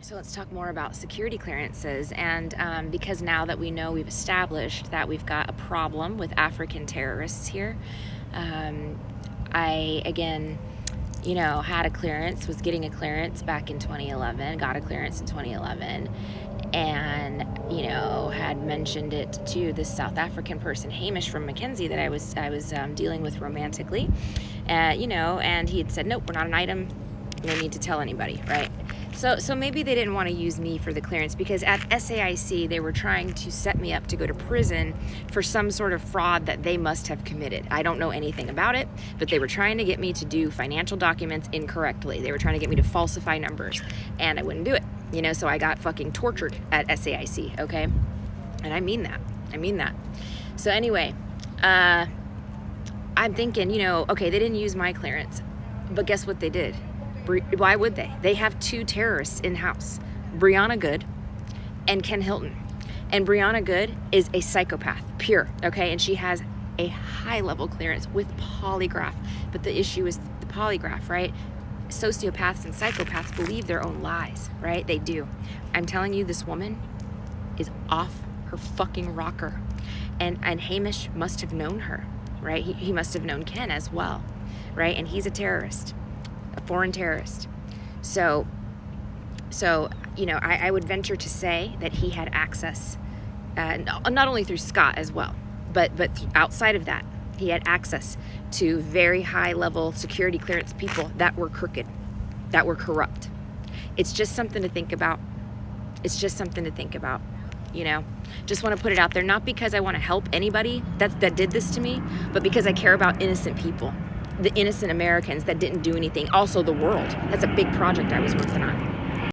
So let's talk more about security clearances. And because now that we know we've established that we've got a problem with African terrorists here, I, again, had a clearance, was getting a clearance back in 2011, got a clearance in 2011, and, had mentioned it to this South African person, Hamish from Mackenzie, that I was dealing with romantically, and he had said, nope, we're not an item, no need to tell anybody, right? So maybe they didn't want to use me for the clearance, because at SAIC they were trying to set me up to go to prison for some sort of fraud that they must have committed. I don't know anything about it, but they were trying to get me to do financial documents incorrectly. They were trying to get me to falsify numbers, and I wouldn't do it, so I got fucking tortured at SAIC, okay? And I mean that. So anyway, I'm thinking, okay, they didn't use my clearance, but guess what they did? Why would they? They have two terrorists in-house, Brianna Good and Ken Hilton. And Brianna Good is a psychopath, pure, okay? And she has a high-level clearance with polygraph. But the issue is the polygraph, right? Sociopaths and psychopaths believe their own lies, right? They do. I'm telling you, this woman is off her fucking rocker. And Hamish must have known her, right? He must have known Ken as well, right? And he's a terrorist. A foreign terrorist. So I would venture to say that he had access, not only through Scott as well, but outside of that, he had access to very high level security clearance people that were crooked, that were corrupt. It's just something to think about. Just want to put it out there, not because I want to help anybody that did this to me, but because I care about innocent people. The innocent Americans that didn't do anything. Also the world. That's a big project I was working on.